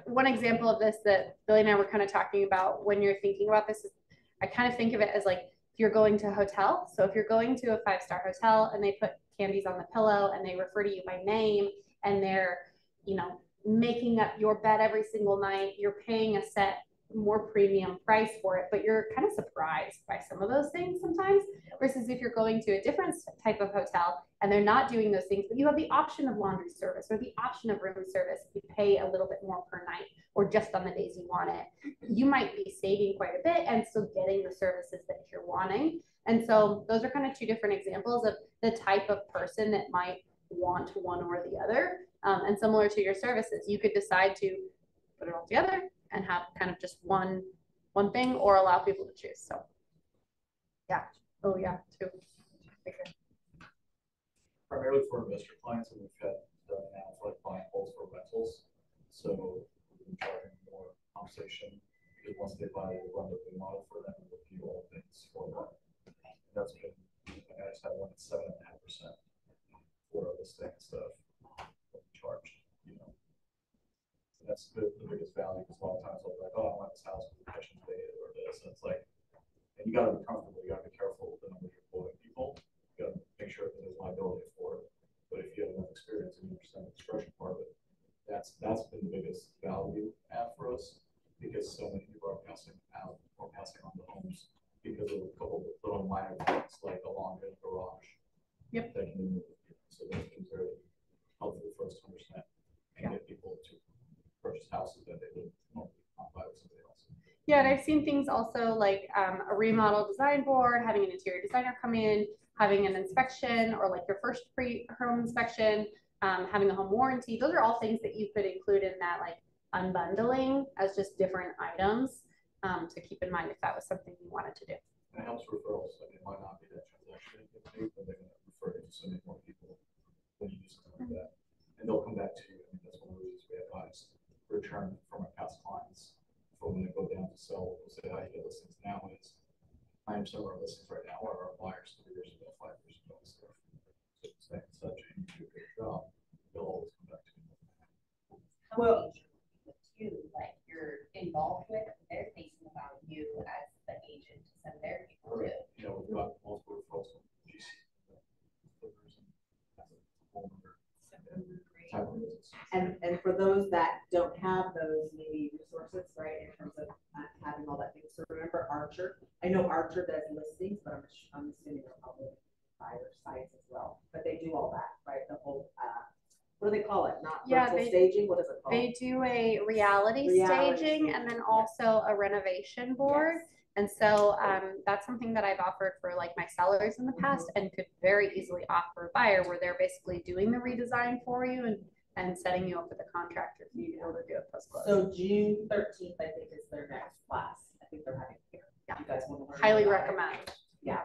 One example of this that Billy and I were kind of talking about when you're thinking about this is I kind of think of it as like if you're going to a hotel. So if you're going to a 5-star hotel and they put candies on the pillow and they refer to you by name and they're, making up your bed every single night, you're paying a set more premium price for it, but you're kind of surprised by some of those things sometimes, versus if you're going to a different type of hotel and they're not doing those things, but you have the option of laundry service or the option of room service. You pay a little bit more per night or just on the days you want it. You might be saving quite a bit and still getting the services that you're wanting. And so those are kind of two different examples of the type of person that might want one or the other. And similar to your services, you could decide to put it all together and have kind of just one thing or allow people to choose. So yeah. Oh yeah, two. Okay. Primarily for investor clients, and we've had done now for like client polls for rentals. So we've been charging more compensation because once they buy, we'll run the remodel for them and review all things for them. And that's been, I just had one at 7.5% for this thing and stuff charged, So that's the biggest value because a lot of times they'll be like, oh, I want this house with commission paid or this. And it's like, and you got to be comfortable. You got to be careful with the numbers you're quoting people. You got to make sure that there's liability for it. But if you have enough experience and you understand the discretion part of it, that's been the biggest value add for us because so many people are passing out or passing on the homes because of a couple of little minor things like a laundry and garage. Yep. That can be moved. So those things are helpful for us to understand and get people to purchase houses that they would normally not buy with somebody else. Yeah, and I've seen things also like a remodel design board, having an interior designer come in, having an inspection or like your first pre-home inspection, having a home warranty. Those are all things that you could include in that like unbundling as just different items to keep in mind if that was something you wanted to do. And it helps referrals. I mean, it might not be that transaction, but they're going to refer it to so many more people when you do something like that. And they'll come back to you. I mean, that's one of the reasons we have guys return from our past clients. For when they go down to sell, we'll say, how you get listings now is 90% of our listings right now are our buyers 3 years ago, 5 years ago, and stuff. So it's like such a you do a great job, they'll always come back to you. Well, you like you're involved with, they're thinking about you as the agent to send their people to. You know, we've got multiple referrals from GC, And for those that don't have those maybe resources, right, in terms of having all that things. So remember Archer. I know Archer does listings, but I'm assuming they're probably buyer sites as well. But they do all that, right? The whole what do they call it? Not virtual staging. What is it called? They do a reality staging and then also a renovation board. Yes. And so that's something that I've offered for like my sellers in the past and could very easily offer a buyer where they're basically doing the redesign for you and setting you up with a contractor for you to be able to do it post-close. So June 13th, I think, is their next class. I think they're having here. Yeah. You guys want to learn? Highly recommend. Yeah.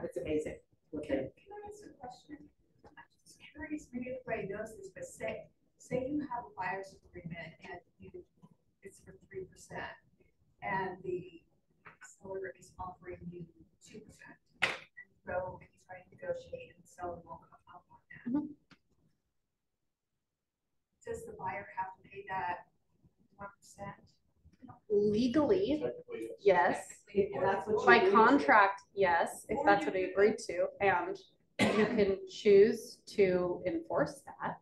It's amazing. Can I ask a question? I'm just curious, maybe everybody knows this, but say you have a buyer's agreement and it's for 3% and the seller is offering you 2%. And so you try to negotiate and the seller won't come up on that. Mm-hmm. Does the buyer have to pay that 1%? Legally, yes. By contract, yes, if that's what we agreed to, and you can choose to enforce that.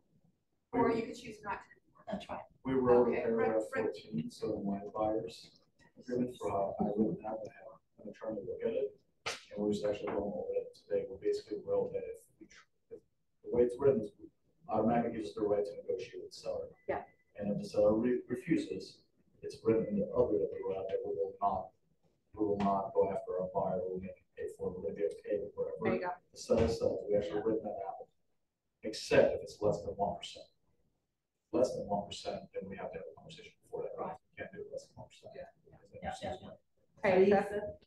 Or you could choose not to enforce. That's right. We wrote a paragraph 14, so in my buyer's agreement for how I wrote that and have an attorney look at it. And we're just actually going over it today. We basically wrote that if the way it's written is automatically gives us the right to negotiate with the seller. Yeah. And if the seller refuses, it's written in the other that we will not go after our buyer, we'll make it pay for it, we'll be okay with whatever. There you go. The seller says, we actually written that out, except if it's less than 1%. Less than 1%, then we have to have a conversation before that, right? We can't do it less than 1%.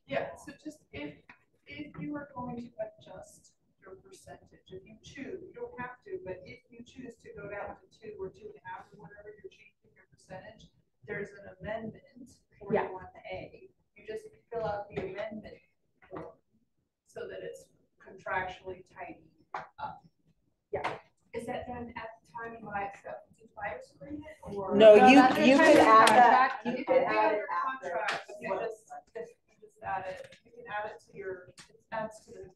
Yeah, so just if you are going to adjust your percentage, if you choose, you don't have to, but if you choose to go down to 2 or 2.5 or whatever, you're changing your percentage, there's an amendment for 41A. You just fill out the amendment form so that it's contractually tidied up. Yeah. Is that done at the time you accept the buyer's agreement, or? No, No, you that's your could add that. contract. You could add it Your after. contract, you just add it, you can add it to your, it adds to the,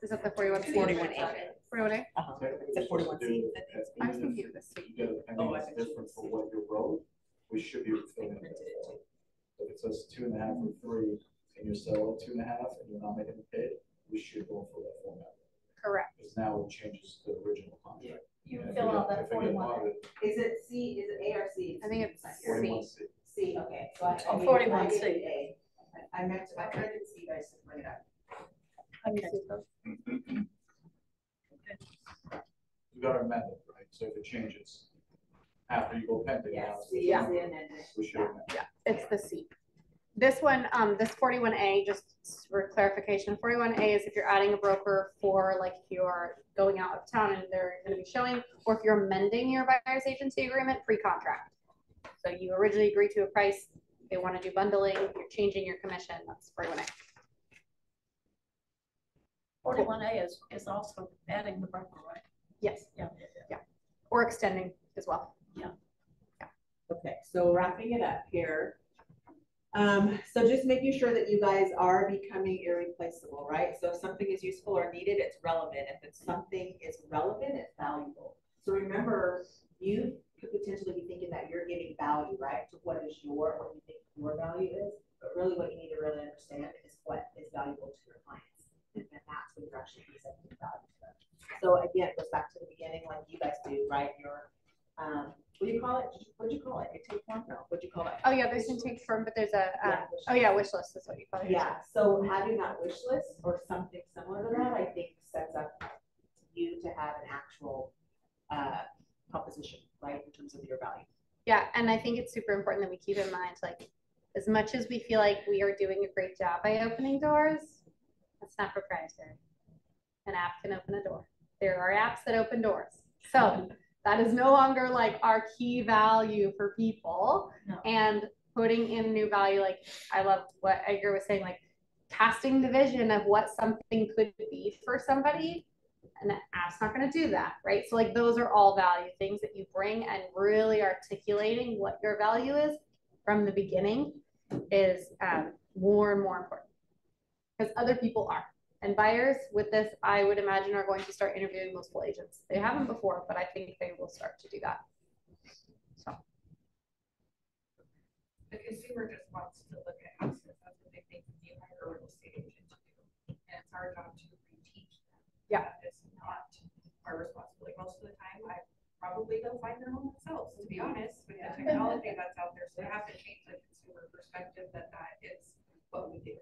Is that the 41C? 41A. 41A? It's a 41C. I was thinking of the C. You get a penny that's different for what you wrote, we should be filling it. If it says 2.5 or 3, and you sell it 2.5, and you're not making it pay, we should go for that format. Correct. Because now it changes the original contract. You And fill if out we that get 41. audited, Is it C, is it A or C? I think it's C. 41C. C, okay, so I. Oh, I 41C. did A. I meant to, I tried to see, but I just didn't bring it up. Okay. We got to amend it, right? So if it changes after you go pending, now Yes, it's C the is number, the amendment. we should amend. Yeah, it's the C. This one, this 41A, just for clarification, 41A is if you're adding a broker for, like, if you're going out of town and they're going to be showing, or if you're amending your buyer's agency agreement pre-contract. So you originally agreed to a price, they want to do bundling, you're changing your commission, that's 41A. 41A is also adding the broker, right? Yes. Yeah. Or extending as well. Okay, so wrapping it up here. So just making sure that you guys are becoming irreplaceable, right? So if something is useful or needed, it's relevant. If it's something is relevant, it's valuable. So remember, you could potentially be thinking that you're giving value, right? To what you think your value is, but really what you need to really understand is what is valuable to your clients. And that's when you're actually presenting value to them. So again, it goes back to the beginning, like you guys do, right? Your, what do you call it? What'd you call it? Intake form? No, what'd you call it? Oh yeah, there's intake form, but there's a, wish list is what you call it. Yeah, so having that wish list or something similar to that, I think sets up you to have an actual proposition, right, in terms of your value. Yeah, and I think it's super important that we keep in mind, like, as much as we feel like we are doing a great job by opening doors, that's not proprietary. An app can open a door. There are apps that open doors. So that is no longer like our key value for people. No. And putting in new value, like I love what Edgar was saying, like casting the vision of what something could be for somebody. And an app's not going to do that, right? So like those are all value things that you bring, and really articulating what your value is from the beginning is more and more important, because other people are. And buyers with this, I would imagine, are going to start interviewing multiple agents. They haven't before, but I think they will start to do that. So The consumer just wants to look at houses. That's what they think you hire a real estate agent to do. And it's our job to reteach them. Yeah. It's not our responsibility. Most of the time, they'll find their home themselves, to be honest, with the technology that's out there. So they have to change the consumer perspective that is what we do.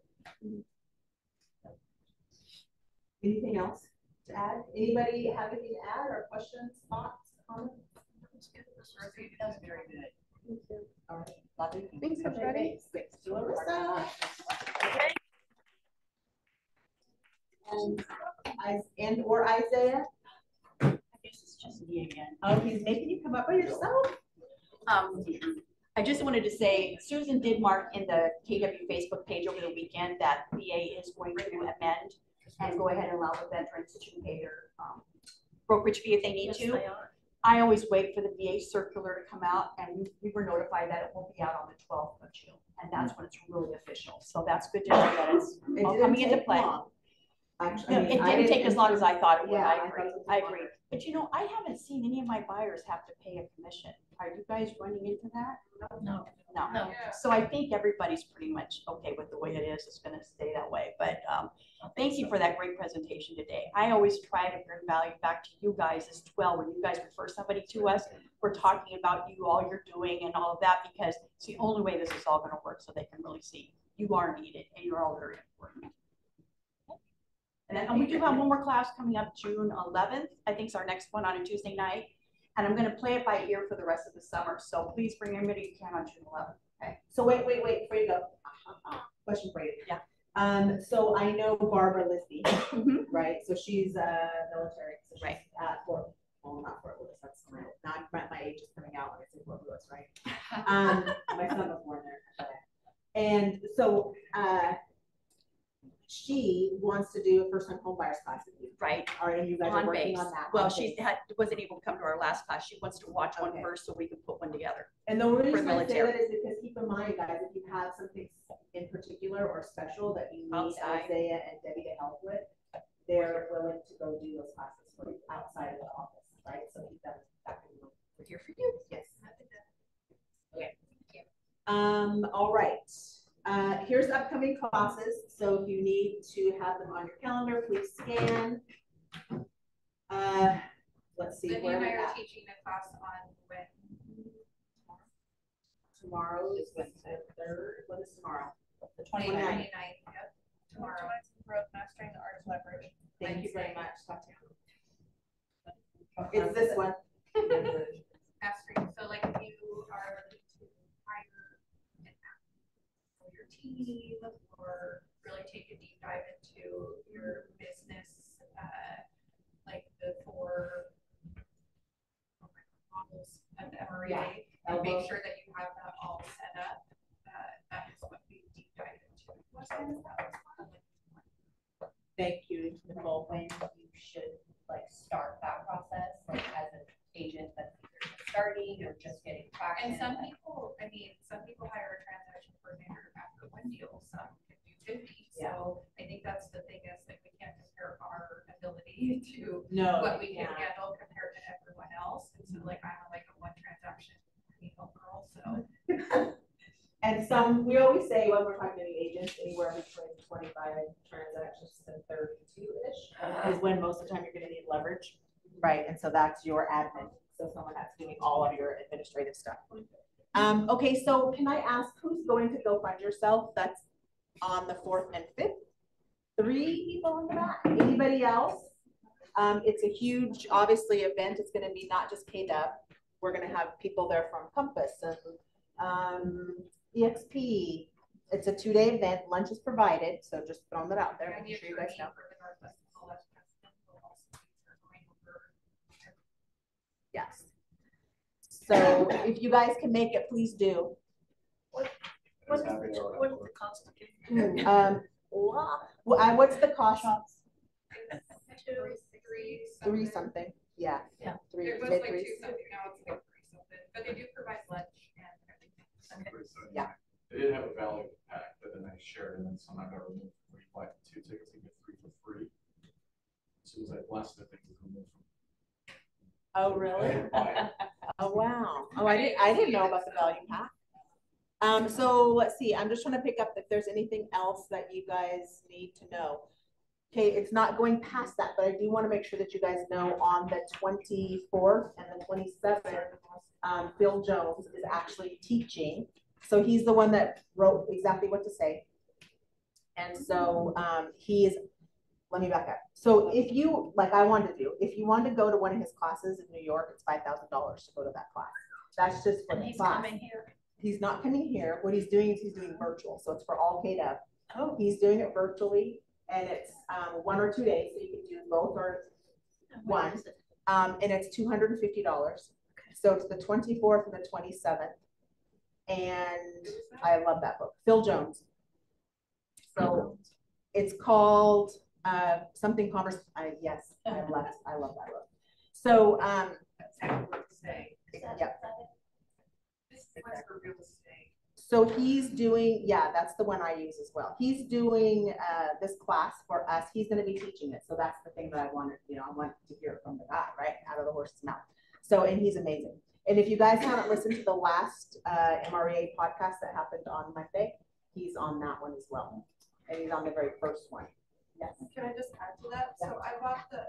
Anything else to add? Anybody have anything to add, or questions, thoughts, comments? That's very good. thank you. All right. Love you. Thanks, everybody. Thanks to Larissa. And/or Isaiah. I guess it's just me again. Oh, he's making you come up by yourself? I just wanted to say, Susan did mark in the KW Facebook page over the weekend that VA is going to amend and go ahead and allow the veterans to pay their brokerage fee if they need Yes, to. they are. I always wait for the VA circular to come out, and we were notified that it will be out on the 12th of June, and that's when it's really official. So that's good to know that it's all coming into play. Actually, No, it didn't take as long as I thought it would. Yeah, I I agree. thought it was I longer. agree. But you know, I haven't seen any of my buyers have to pay a commission. Are you guys running into that? No. No. No. So I think everybody's pretty much okay with the way it is. It's gonna stay that way. But thank you for that great presentation today. I always try to bring value back to you guys as well. When you guys refer somebody to us, we're talking about you, all you're doing and all of that, because it's the only way this is all gonna work, so they can really see you are needed and you're all very important. And then we do have one more class coming up June 11th. I think it's our next one on a Tuesday night. And I'm going to play it by ear for the rest of the summer. So please bring everybody you can on June 11th. Okay. So wait, before you go. Question for you. Yeah. So I know Barbara Lisby, right? So she's military. So she's Right. at Fort, well, not Fort Lewis. That's not my age is coming out when I say Fort Lewis, right? My son was born there. And so she wants to do a first-time home buyers class with you. Right. Are you guys On working base. on that? Well, on she base? wasn't able to come to our last class. She wants to watch one Okay. first so we can put one together. And the reason I say military. that is because keep in mind, guys, if you have something in particular or special that you need Outside. Isaiah and Debbie to help with, they're willing to go do those classes for you outside of the office, right? So keep that back in mind. We're here for you. Yes. Okay. All right. Here's the upcoming classes. So if you need to have them on your calendar, please scan. Let's see Vivian where and we I are at. teaching a class on when. Tomorrow is Wednesday, the 3rd. What is tomorrow? The 29th, 29th. yep, tomorrow. Growth, mastering the art of leverage. Thank you very much. Wednesday. It's this one. Mastering, so like if you are looking to hire an for your team or really take a deep dive into your business, like the 4 models of the MREA, Yeah. and make sure that you have that all set up. That is what we deep dive into. Thank you, Nicole. When you should like start that process, like as an agent that's either just starting or just getting traction. And some people hire a transaction coordinator after 1 deal, some can do 50. Yeah. So I think that's the thing is that we can't compare our ability to No. what we can handle compared to everyone else. And so like I'm like a 1 transaction girl, so. And some, we always say when we're talking to the agents, anywhere between 25 transactions to 32-ish is when most of the time you're gonna need leverage. Right, and so that's your admin. So someone that's doing all of your administrative stuff. Okay, so can I ask who's going to go find yourself? That's on the 4th and 5th. 3 people in the back. Anybody else? It's a huge, obviously, event. It's gonna be not just KW. We're gonna have people there from Compass and EXP. It's a 2-day event. Lunch is provided, so just throwing that out there. And Make sure you guys know. Yes. So if you guys can make it, please do. What's the cost of getting? What's the cost? 3 something. Yeah. Yeah. It was mid like 3s. 2 something, now it's like 3 something, but they do provide lunch and everything. Yeah. They did have a value pack, but then I shared, and then somehow got removed. Where you buy 2 tickets, you get 3 for free. So it was like less than things was removed from. Oh, I really? didn't buy it. Oh, wow. Oh, I didn't know about the value pack. So let's see, I'm just trying to pick up if there's anything else that you guys need to know. Okay, it's not going past that, but I do want to make sure that you guys know on the 24th and the 27th, Phil Jones is actually teaching. So he's the one that wrote exactly what to say. And so he is, let me back up. So if you, like I wanted to do, if you want to go to one of his classes in New York, it's $5,000 to go to that class. That's just for And the he's class. coming here. He's not coming here. What he's doing is he's doing virtual. So it's for all KW. Oh. He's doing it virtually and it's 1 or 2 days. So you can do both or one. And it's $250. So it's the 24th and the 27th. And I love that book. Phil Jones. So it's called something converse. Yes, I love that book. So That's how real estate. yep. This is for real estate. So he's doing, yeah, that's the one I use as well. He's doing this class for us. He's going to be teaching it. So that's the thing that I wanted, I want to hear from the guy, right? Out of the horse's mouth. So, and he's amazing. And if you guys haven't listened to the last MREA podcast that happened on Monday, he's on that one as well. And he's on the very first one. Yes. Can I just add to that? So I bought the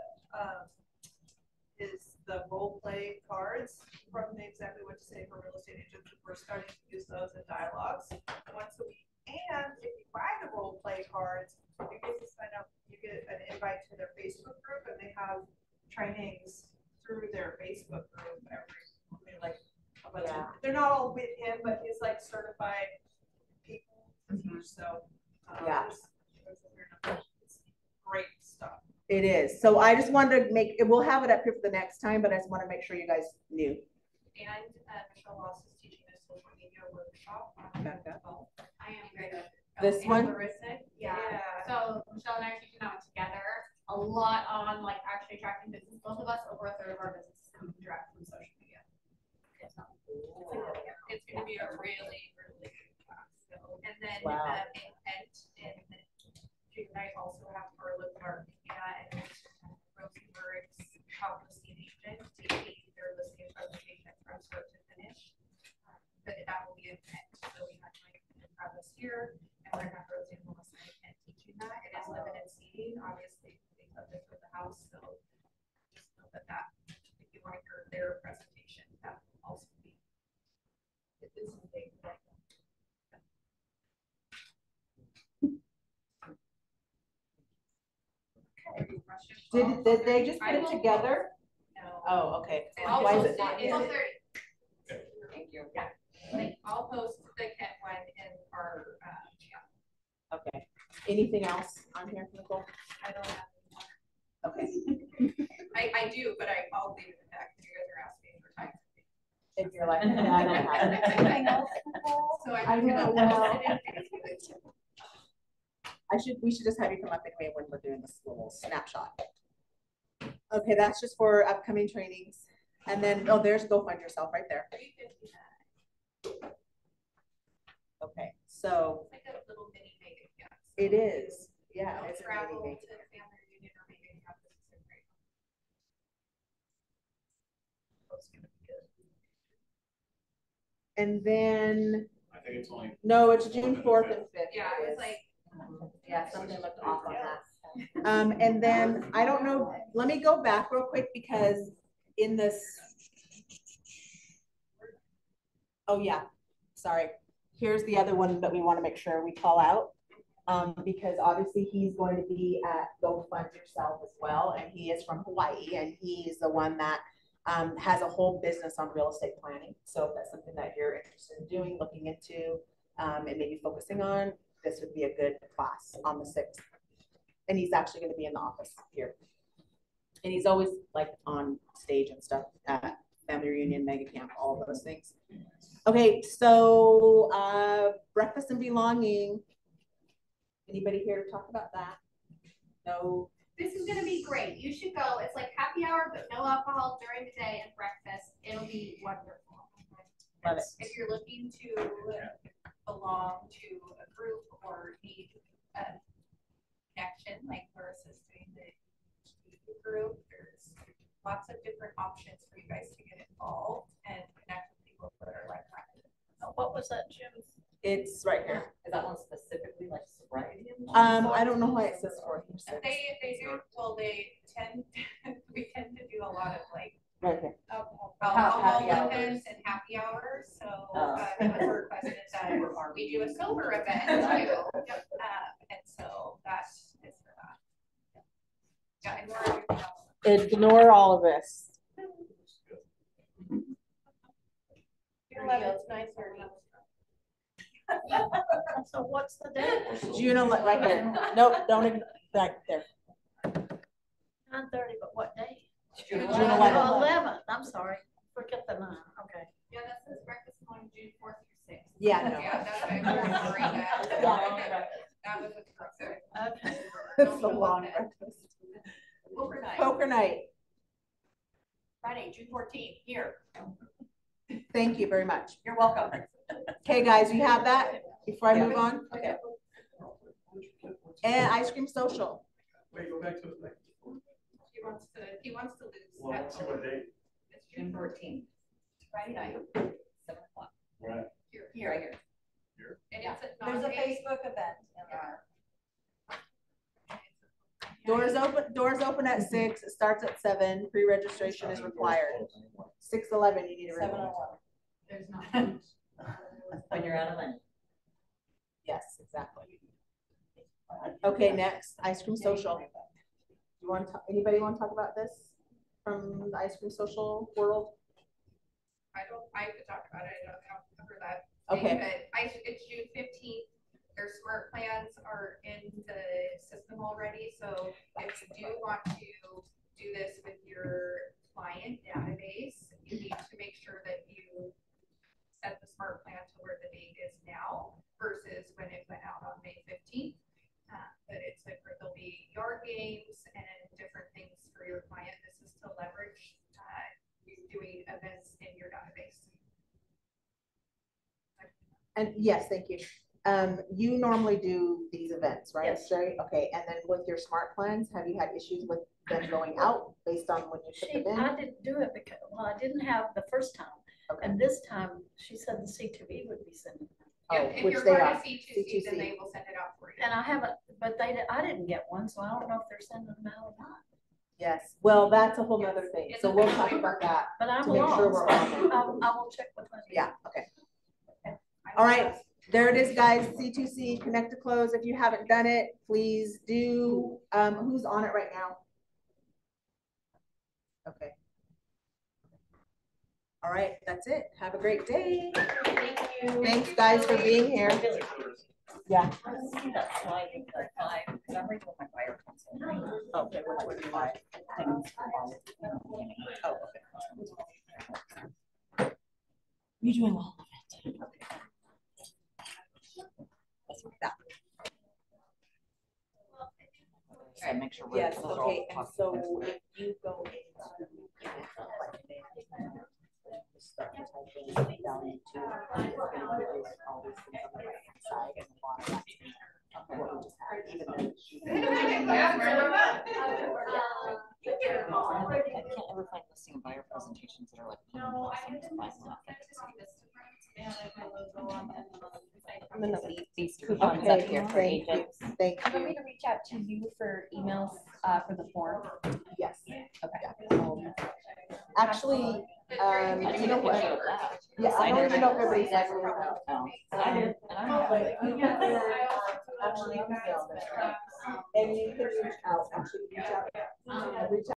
role play cards from the Exactly What to Say for Real Estate Agents. We're starting to use those in dialogues once a week. And if you buy the role play cards, you get to sign up, you get an invite to their Facebook group, and they have trainings through their Facebook group they're not all with him, but he's like certified people to teach. So it's great stuff. It is. So I just wanted to we'll have it up here for the next time, but I just want to make sure you guys knew. And Michelle Ross is teaching a social media workshop. I am great at This one? Yeah. So Michelle and I are teaching that one together. A lot on like actually attracting business. Both of us, over a third of our business is coming direct from social media. So, it's going to be a really, really good class. So, and then intent and June and I also have our look at our and Rosenberg's How to See an Agent taking their listing presentation from start to finish. But that will be intent. So we had Mike and this year, and we're going to have Rosie and Melissa and teaching that. It is limited seating, obviously, being subject with the house. So just know that if you want to hear their presentation, that will also be. It is a big thing. Did they just put it together? No. Oh, okay. I'll Why is post it not it. here? Thank you. Yeah. I'll post the Kent one in our channel. Okay. Anything else on here, Nicole? I don't have Okay. I do, but I'll leave it back because you guys are asking for time. If you're like, no, I don't have it. Anything else? So I know, well. it. We should just have you come up anyway when we're doing this little snapshot. Okay, that's just for upcoming trainings. And then, there's Go Find Yourself right there. Okay, so. It's like a little mini mega camp. It is. Yeah, Don't it's a travel mini to family reunion or mega camp. This is a great one. It's gonna be good. And then, I think it's only. no, it's June 4th and 5th. Yeah, it was like. Yeah, something looked off on that. And then, I don't know, let me go back real quick because in this, oh yeah, sorry. Here's the other one that we want to make sure we call out. Because obviously he's going to be at Go Fund Yourself as well. And he is from Hawaii and he's the one that has a whole business on real estate planning. So if that's something that you're interested in doing, looking into, and maybe focusing on, this would be a good class on the 6th. And he's actually going to be in the office here. And he's always like on stage and stuff at family reunion, mega camp, all of those things. Okay, so breakfast and belonging. Anybody here to talk about that? No. This is gonna be great. You should go. It's like happy hour, but no alcohol during the day and breakfast. It'll be wonderful. Love it. If you're looking to belong to a group or need a connection, like Marissa's doing the group, there's lots of different options for you guys to get involved and connect with people that are like-minded. What was that, Jim? It's right here. Is that one specifically like sobriety? I don't know why it says 4th or 6th. They do, well, we tend to do a lot of like Right here. alcohol Happy hours. events and happy hours. So Oh. it was requested that we do a sober event too. And so that is for that. Yeah, ignore everything else. Ignore all of this. You're 11, it's 9:30. So what's the date? June 11th, right here. Nope, don't ignore, right there. 9:30, but what day? June 11th. 11th, I'm sorry. Forget the 9, okay. Yeah, that says breakfast on June 4th through 6th. Yeah, no. Yeah, that's what I was worried that. That was a correct. Okay. It's the long breakfast. Poker night. Poker night. Friday, June 14th, here. Thank you very much. You're welcome. Okay, guys, you have that before I move on? Okay. And ice cream social. Wait, go back to the next. He wants to lose. Well, let's see what date. It's June 14th. Friday night, 7 o'clock. Right. Here, right here. And it's at There's a 9 Facebook event in our. Doors open at 6, it starts at 7, pre-registration is required. 6:11, you need to. 7:01. There's not. When you're out of money. Yes, exactly. Okay, next, ice cream social. You want to, anybody want to talk about this from the ice cream social world? I could talk about it, I don't cover that. Okay. But it's June 15th, their smart plans are in the system already, so if you do want to do this with your client database, you need to make sure that you set the smart plan to where the date is now versus when it went out on May 15th. But it's like there'll be yard games and different things for your client. This is to leverage you doing events in your database. And yes, thank you. You normally do these events, right, Yes. Sherry? Okay, and then with your smart plans, have you had issues with them going out based on when you put them in? I didn't do it because, well, I didn't have the first time. Okay. And this time, she said the C2E would be sending it. Oh, If which you're they going are. to C2C, then they will send it out for you. And I haven't, but I didn't get one, so I don't know if they're sending them out or not. Yes, well, that's a whole nother thing, so we'll talk about that. But I'm To make sure we're lost. on I will check with Lindsay. Yeah, okay. All right, there it is, guys, C2C, connect to close. If you haven't done it, please do. Who's on it right now? Okay. All right, that's it. Have a great day. Thank you. Thanks, guys, for being here. Yeah. I see that slide in the 5, because I'm reading what my buyer comes in. Okay, which one do you like? Oh, okay. You're doing all of it. That. So make sure we're. Yes, those are all okay, and top- so if you go into. Start typing down into. All these things on the right hand side and the bottom. What we just had, even though. I can't ever find listing of buyer presentations that are like. No, I sometimes didn't. find them. I'm gonna leave these Okay, coupons up here for thank you. agents. Thank Do you want me you. to reach out to you for emails, for the form? Yes. Okay. Actually, I you took know a what? picture of that. Yeah, I don't even know if everybody's actually. Oh, I did. And I'm Actually, and you can reach out, actually reach out.